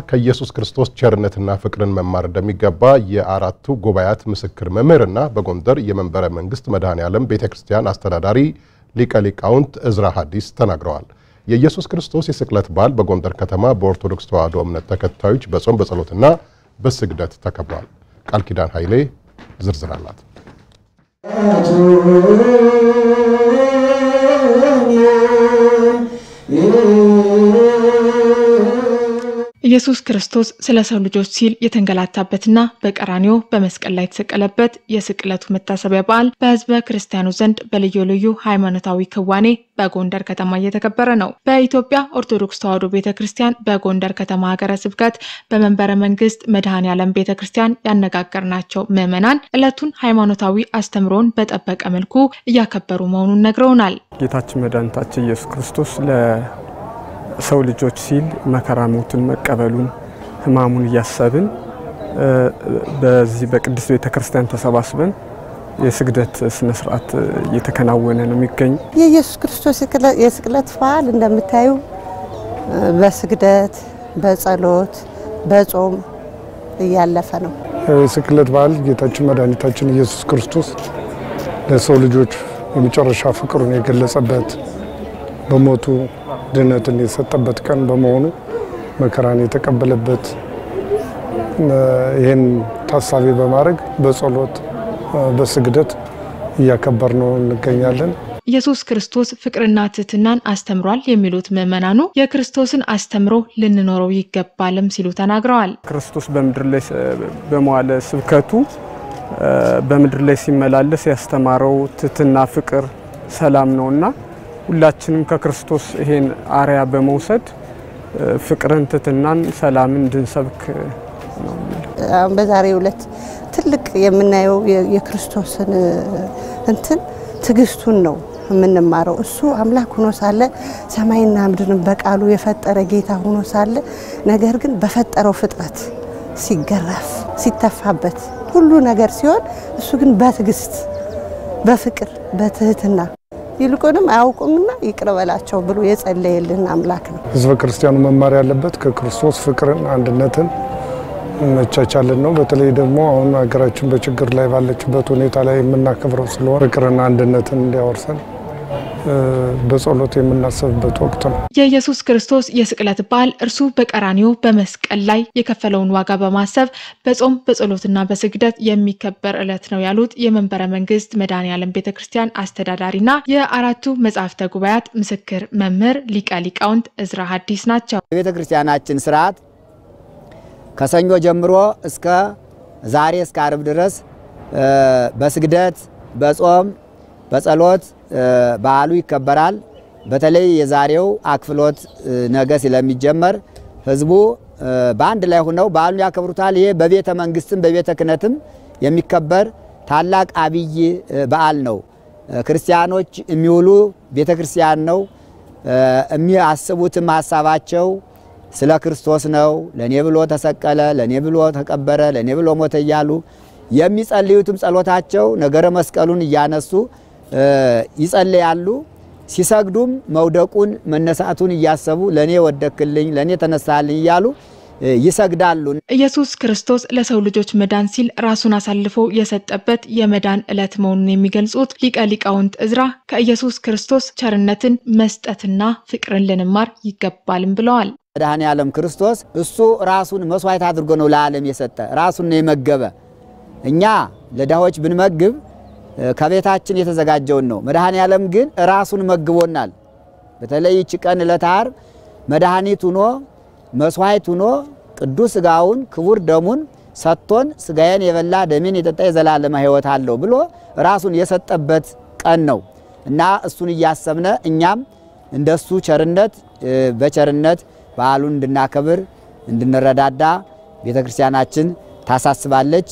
ከኢየሱስ ክርስቶስ ቸርነትና ፍቅርን መማር እንደሚገባ የአራቱ ጉባኤያት ምስክር መምህርና በጎንደር የመንበረ መንግስት መድኃኔዓለም ቤተክርስቲያን አስተዳዳሪ ሊቀ ሊቃውንት እዝራ ሐዲስ ተናግረዋል። የኢየሱስ ክርስቶስ የስቅለት በዓል በጎንደር ከተማ በኦርቶዶክስ ተዋሕዶ እምነት ተከታዮች በጾም በጸሎትና በስግደት ተከብሯል። ቃል ኪዳን ኃይሌ ዝርዝር አላት። ኢየሱስ ክርስቶስ ስለ ሰው ልጆች ሲል የተንገላታበትና በቀራንዮ በመስቀል ላይ የተሰቀለበት የስቅለቱ መታሰቢያ በዓል በሕዝበ ክርስቲያኑ ዘንድ በልዩ ልዩ ሃይማኖታዊ ክዋኔ በጎንደር ከተማ እየተከበረ ነው። በኢትዮጵያ ኦርቶዶክስ ተዋሕዶ ቤተክርስቲያን በጎንደር ከተማ ሀገረ ስብከት በመንበረ መንግስት መድኃኔዓለም ቤተክርስቲያን ያነጋገርናቸው ምዕመናን ዕለቱን ሃይማኖታዊ አስተምሮን በጠበቀ መልኩ እያከበሩ መሆኑን ነግረውናል። ጌታችን መድኃኒታችን ኢየሱስ ክርስቶስ ሰው ልጆች ሲል መከራ ሞትን መቀበሉን ህማሙን ያሰብን በዚህ በቅድስት ቤተክርስቲያን ተሰባስበን የስግደት ስነ ስርዓት እየተከናወነ ነው የሚገኝ። የኢየሱስ ክርስቶስ የስቅለት በዓል እንደምታዩ በስግደት በጸሎት በጾም እያለፈ ነው። የስቅለት በዓል ጌታችን መድኃኒታችን ኢየሱስ ክርስቶስ ለሰው ልጆች የመጨረሻ ፍቅሩን የገለጸበት በሞቱ ድነትን የሰጠበት ቀን በመሆኑ መከራን የተቀበለበት ይሄን ታሳቢ በማድረግ በጸሎት በስግደት እያከበርነው እንገኛለን። ኢየሱስ ክርስቶስ ፍቅርና ትህትናን አስተምሯል የሚሉት ምዕመናኑ የክርስቶስን አስተምሮ ልንኖረው ይገባልም ሲሉ ተናግረዋል። ክርስቶስ በምድር ላይ በመዋለ ስብከቱ በምድር ላይ ሲመላለስ ያስተማረው ትህትና፣ ፍቅር፣ ሰላም ነውና ሁላችንም ከክርስቶስ ይሄን አርያ በመውሰድ ፍቅርን፣ ትህትናን፣ ሰላምን እንድንሰብክ ነው። በዛሬው ዕለት ትልቅ የምናየው የክርስቶስን ትግስቱን ነው የምንማረው። እሱ አምላክ ሆኖ ሳለ ሰማይና ምድርን በቃሉ የፈጠረ ጌታ ሆኖ ሳለ ነገር ግን በፈጠረው ፍጥረት ሲገረፍ ሲተፋበት ሁሉ ነገር ሲሆን እሱ ግን በትግስት በፍቅር በትህትና ይልቁንም አያውቁምና ይቅር በላቸው ብሎ የጸለየልን አምላክ ነው። ሕዝበ ክርስቲያኑ መማር ያለበት ከክርስቶስ ፍቅርን፣ አንድነትን፣ መቻቻልን ነው። በተለይ ደግሞ አሁን ሀገራችን በችግር ላይ ባለችበት ሁኔታ ላይ የምናከብረው ስለሆነ ፍቅርና አንድነትን እንዲያወርሰን በጸሎት የምናስብበት ወቅት ነው። የኢየሱስ ክርስቶስ የስቅለት በዓል እርሱ በቀራንዮ በመስቀል ላይ የከፈለውን ዋጋ በማሰብ በጾም በጸሎትና በስግደት የሚከበር ዕለት ነው ያሉት የመንበረ መንግስት መድኃኔዓለም ቤተክርስቲያን አስተዳዳሪና የአራቱ መጻሕፍተ ጉባኤያት ምስክር መምህር ሊቀ ሊቃውንት እዝራ ሐዲስ ናቸው። የቤተክርስቲያናችን ስርዓት ከሰኞ ጀምሮ እስከ ዛሬ እስከ ዓርብ ድረስ በስግደት በጾም በጸሎት በዓሉ ይከበራል። በተለይ የዛሬው አክፍሎት ነገ ስለሚጀመር ህዝቡ በአንድ ላይ ሆነው በዓሉን ያከብሩታል። ይሄ በቤተ መንግስትም በቤተ ክህነትም የሚከበር ታላቅ አብይ በዓል ነው። ክርስቲያኖች የሚውሉ ቤተ ክርስቲያን ነው። የሚያስቡትም ሐሳባቸው ስለ ክርስቶስ ነው። ለኔ ብሎ ተሰቀለ፣ ለኔ ብሎ ተቀበረ፣ ለኔ ብሎ ሞተ እያሉ የሚጸልዩትም ጸሎታቸው ነገረ መስቀሉን እያነሱ ይጸልያሉ። ሲሰግዱም መውደቁን መነሳቱን እያሰቡ ለኔ ወደክልኝ ለኔ ተነሳልኝ እያሉ ይሰግዳሉ። ኢየሱስ ክርስቶስ ለሰው ልጆች መዳን ሲል ራሱን አሳልፎ የሰጠበት የመዳን ዕለት መሆኑን የሚገልጹት ሊቀ ሊቃውንት እዝራ ከኢየሱስ ክርስቶስ ቸርነትን መስጠትና ፍቅርን ልንማር ይገባልም ብለዋል። መድኃኔዓለም ክርስቶስ እሱ ራሱን መስዋዕት አድርጎ ነው ለዓለም የሰጠ፣ ራሱን ነው የመገበ። እኛ ለዳዎች ብንመግብ ከቤታችን የተዘጋጀውን ነው። መድኃኔዓለም ግን ራሱን መግቦናል። በተለይ እቺ ቀን ዕለተ ዓርብ መድኃኒት ሆኖ መስዋዕት ሆኖ ቅዱስ ሥጋውን ክቡር ደሙን ሰጥቶን ሥጋዬን የበላ ደሜን የጠጣ የዘላለም ሕይወት አለው ብሎ ራሱን የሰጠበት ቀን ነው እና እሱን እያሰብነ እኛም እንደሱ ቸርነት በቸርነት በዓሉን እንድናከብር እንድንረዳዳ ቤተክርስቲያናችን ታሳስባለች።